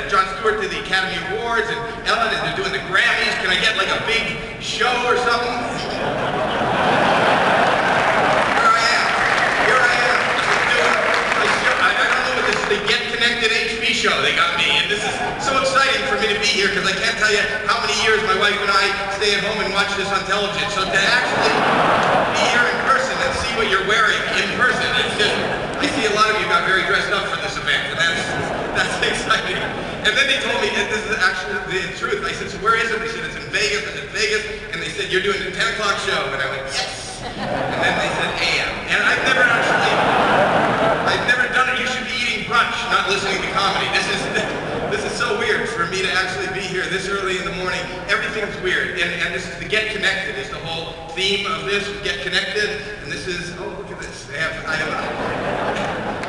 Jon Stewart did the Academy Awards, and Ellen, and they're doing the Grammys. Can I get like a big show or something? Here I am. I don't know what this is, the Get Connected HB show they got me, and this is so exciting for me to be here because I can't tell you how many years my wife and I stay at home and watch this on television. So to actually be here in person and see what you're wearing in person, it's just, I see a lot of you got very dressed up for this event, and that's exciting. And then they told me, and this is actually the truth, I said, so where is it? They said, it's in Vegas. I said, Vegas? And they said, you're doing the 10 o'clock show. And I went, yes. And then they said, AM. And I've never done it. You should be eating brunch, not listening to comedy. This is so weird for me to actually be here this early in the morning. Everything's weird. And this is the Get Connected, is the whole theme of this, Get Connected. And this is, oh, look at this. I have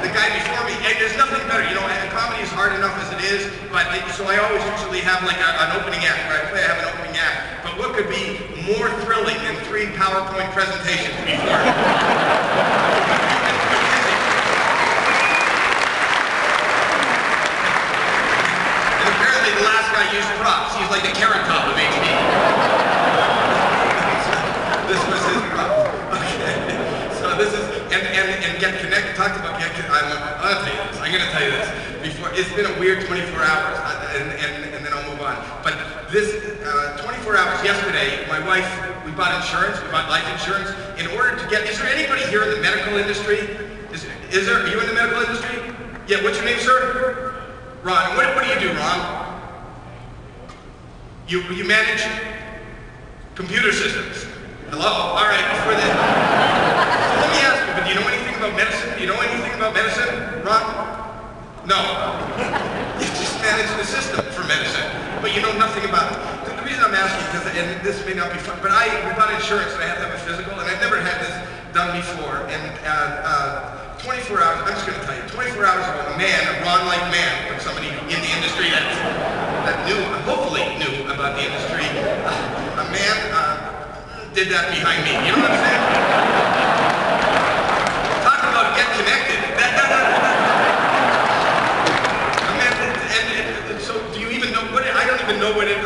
the guy before me, and there's nothing better, you know, comedy is hard enough as it is, but so I always usually have like an opening act, where I have an opening act, but what could be more thrilling than 3 PowerPoint presentations before? And apparently the last guy used props. He's like the Carrot Top of HB. This was his prop. Okay. So this is, and Get Connected, talked about Get Connected, I'll tell you this, I'm going to tell you this. Before, it's been a weird 24 hours, and then I'll move on. But this 24 hours yesterday, my wife, we bought insurance, we bought life insurance, in order to get, is there anybody here in the medical industry? Is there, are you in the medical industry? Yeah, what's your name, sir? Ron. What do you do, Ron? You manage computer systems. Hello? All right, before that. So let me ask you, but do you know anything about medicine? Do you know anything about medicine, Ron? No. You just manage the system for medicine, but you know nothing about it. The reason I'm asking, because, and this may not be fun, but we bought insurance and I have to have a physical, and I've never had this done before. And 24 hours, I'm just going to tell you, 24 hours ago, a Ron-like man, from somebody in the industry that knew, hopefully knew about the industry, a man did that behind me. You know what I'm saying? Talk about Get Connected. And so do you even know what it, I don't even know what it,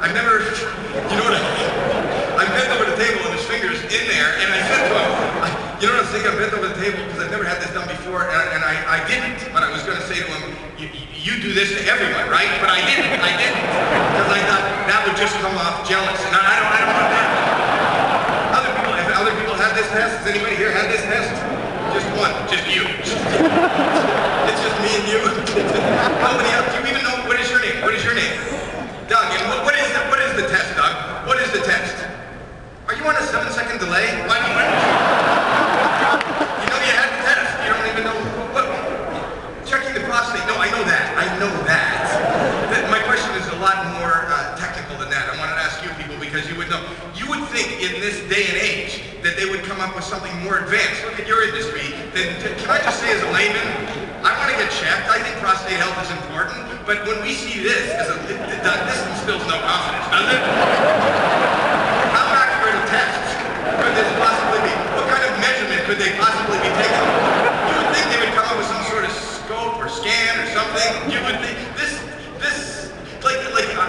I've never, you know what I bent over the table and his fingers in there, and I said to him, you know what I'm saying, I bent over the table because I've never had this done before, and I didn't, but I was going to say to him, you do this to everyone, right? But I didn't, because I thought that would just come off jealous, and I don't want that. Have other people had this test? Has anybody here had this test? Just one, just you. It's just me and you. Nobody else. Do you even know, what is your name? What is your name? Doug, and what is the test, Doug? What is the test? Are you on a 7-second delay? Why do you know you had the test. You don't even know what. Checking the prostate. No, I know that. My question is a lot more technical than that. I wanted to ask you people because you would know. You would think in this day and age that they would come up with something more advanced. Look at your industry. Can I just say as a layman, I want to get checked. I think prostate health is important. But when we see this, this instills no confidence, does it? How accurate a test could this possibly be? What kind of measurement could they possibly be taking? You would think they would come up with some sort of scope or scan or something. You would think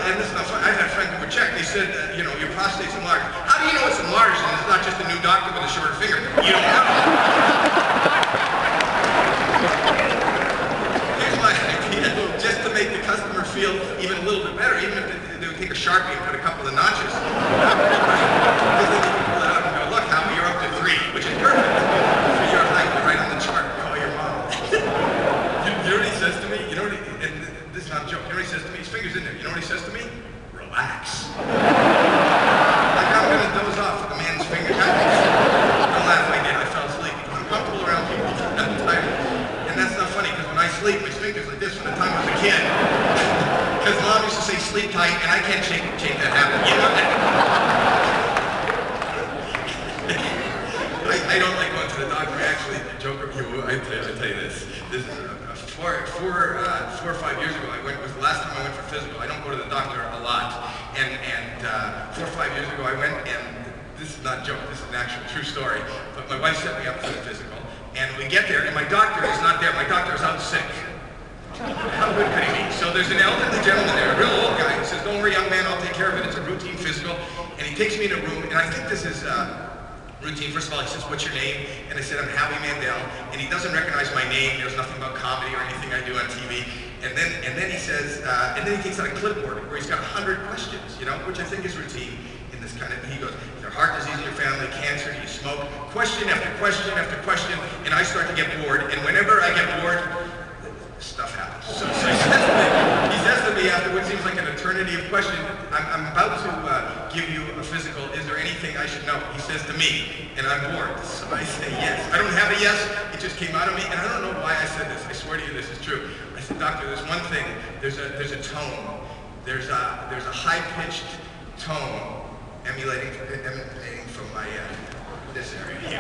and this is not funny. I've had friends who were checked. They said, you know, your prostate's enlarged. How do you know it's enlarged and it's not just a new doctor with a shorter finger? You don't know. Here's my idea, just to make the customer feel even a little bit better, even if they would take a Sharpie and put a couple of notches. Because then you can pull it out and go, look, Howie, you're up to 3, which is perfect. For your height, right on the chart. Call your mom. You know what he says to me? You know what and this is not a joke. You know what he says to me? His finger's in there. You know what he says to me? Relax. Like I'm going to doze off with the man's finger. Don't laugh, I did. I fell asleep. I'm comfortable around people. I'm tired. And that's not funny because when I sleep, my fingers like this from the time I was a kid. Because mom used to say sleep tight, and I can't change that habit. You know that? I don't like going to the doctor. Actually, the joke of you, I tell you this. This is 4 or 5 years ago. Was the last time I went for physical. I don't go to the doctor a lot. And 4 or 5 years ago I went, and this is not a joke, this is an actual true story, but my wife set me up for the physical, and we get there, and my doctor is not there. My doctor is out sick. How So there's an elderly gentleman there, a real old guy, who says, "Don't worry, young man, I'll take care of it. It's a routine physical." And he takes me in a room, and I think this is routine. First of all, he says, "What's your name?" And I said, "I'm Howie Mandel." And he doesn't recognize my name. He knows nothing about comedy or anything I do on TV. And then he says, and then he takes out a clipboard where he's got 100 questions, you know, which I think is routine in this kind of. He goes, "Is there heart disease in your family? Cancer? Do you smoke?" Question after question after question, and I start to get bored. And whenever I get bored, stuff happens. So he says to me after what seems like an eternity of questions, I'm about to give you a physical. Is there anything I should know? He says to me, and I'm bored. So I say yes. I don't have a yes. It just came out of me, and I don't know why I said this. I swear to you, this is true. I said, "Doctor, there's one thing. There's a tone. There's a high-pitched tone emanating from my this area here.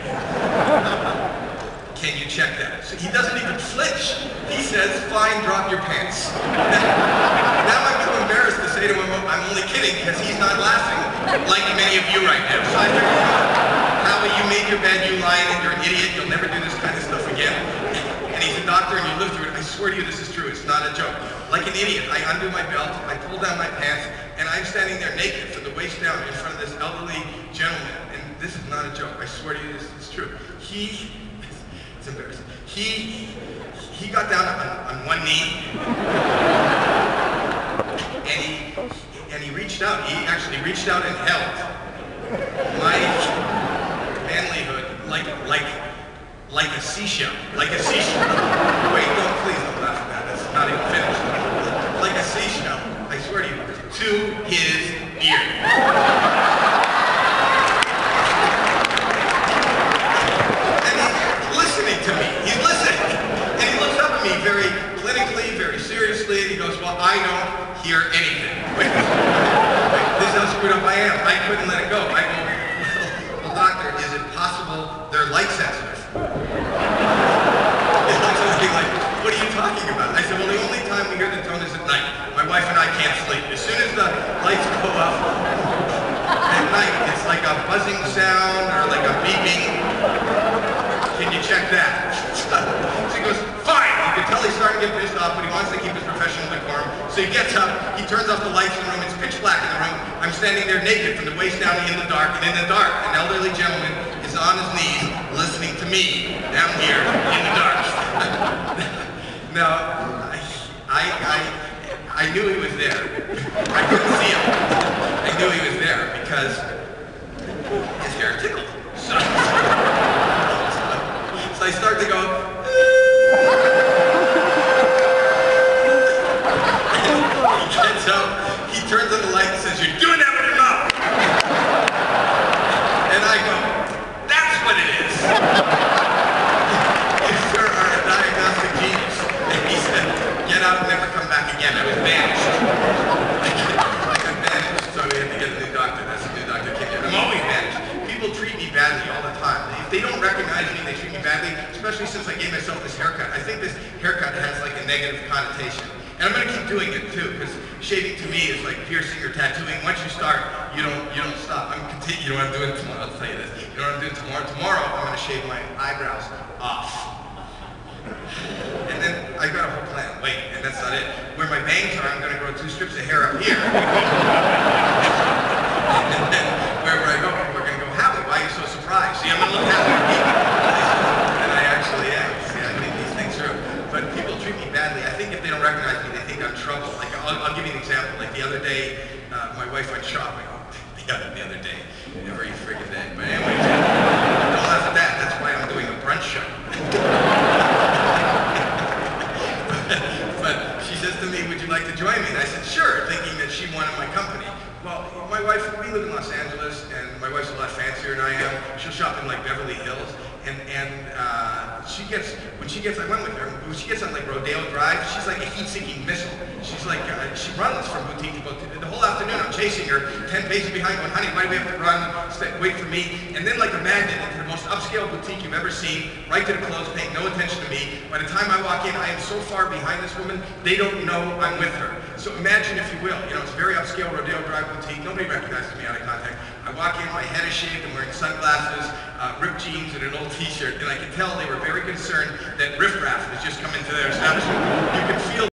Can you check that?" So he doesn't even flinch. He says, "Fine, drop your pants." Now I'm too embarrassed to say to him, "I'm only kidding," because he's not laughing like many of you right now. So I figured, "Howie, you made your bed, you lie in it, you're an idiot, you'll never do this kind of stuff again." And he's a doctor and you live through it. I swear to you, this is true. It's not a joke. Like an idiot, I undo my belt, I pull down my pants, and I'm standing there naked from the waist down in front of this elderly gentleman. And this is not a joke. I swear to you, this is true. It's embarrassing. He got down on one knee, and he reached out. He actually reached out and held my manlyhood like a seashell. Like a seashell. Wait, no, please don't laugh at that. That's not even finished. Like a seashell, I swear to you, to his ear. To me. He's listening. And he looks up at me very clinically, very seriously, and he goes, "Well, I don't hear anything." Wait, this is how screwed up I am. I couldn't let it go. I go, "Well, doctor, is it possible they're light sensitive?" He looks at me like, "What are you talking about?" I said, "Well, the only time we hear the tone is at night. My wife and I can't sleep. As soon as the lights go up at night, it's like a buzzing sound or like a beeping. Can you check that?" So he goes, "Fine." You can tell he's starting to get pissed off, but he wants to keep his professional decorum. So he gets up, he turns off the lights in the room, it's pitch black in the room. I'm standing there naked from the waist down in the dark, and in the dark, an elderly gentleman is on his knees listening to me down here in the dark. Now, I knew he was there. I couldn't see him. I knew he was there because his hair tickled. So I start to go, he gets up, he turns on the light and says, "You're doing that with your mouth." And I go, "That's what it is." "You sure are a diagnostic genius." And he said, "Get out and never come back again." I was banished. I got banished, so we had to get a new doctor. That's a new doctor. I'm always banished. People treat me badly all the time. If they don't recognize me, they treat me badly, especially since I gave myself this haircut. I think this haircut has like a negative connotation. And I'm going to keep doing it too, because shaving to me is like piercing or tattooing. Once you start, you don't stop. I'm continuing. You know what I'm doing tomorrow? I'll tell you this. You know what I'm doing tomorrow? Tomorrow I'm going to shave my eyebrows off. And then I've got a whole plan. Wait, and that's not it. Where my bangs are, I'm going to grow 2 strips of hair up here. And then wherever I go, people are going to go, "Howie, why are you so surprised?" See, I'm going to look happy. And I actually am. See, I think these things through. But people treat me badly. I think if they don't recognize me, they think I'm trouble. Like, I'll give you an example. Like the other day, my wife went shopping. The other day. Every friggin' day. But anyway, don't laugh at that. That's why I'm doing a brunch show. But she says to me, "Would you like to join me?" And I said, "Sure," thinking that she wanted my company. Well, my wife, we live in Los Angeles, and my wife's a lot fancier than I am. She'll shop in like Beverly Hills, and when she gets, I went with her, when she gets on like Rodeo Drive, she's like a heat-seeking missile. She's like, she runs from boutique to boutique. The whole afternoon I'm chasing her, 10 paces behind, going, "Honey, why do we have to run? Wait for me." And then like a magnet into the most upscale boutique you've ever seen, right to the clothes, paying no attention to me. By the time I walk in, I am so far behind this woman, they don't know I'm with her. So imagine, if you will, it's a very upscale Rodeo Drive boutique. Nobody recognizes me out of contact. I walk in, my head is shaved, I'm wearing sunglasses, ripped jeans, and an old t-shirt, and I could tell they were very concerned that riffraff has just come into their establishment. You can feel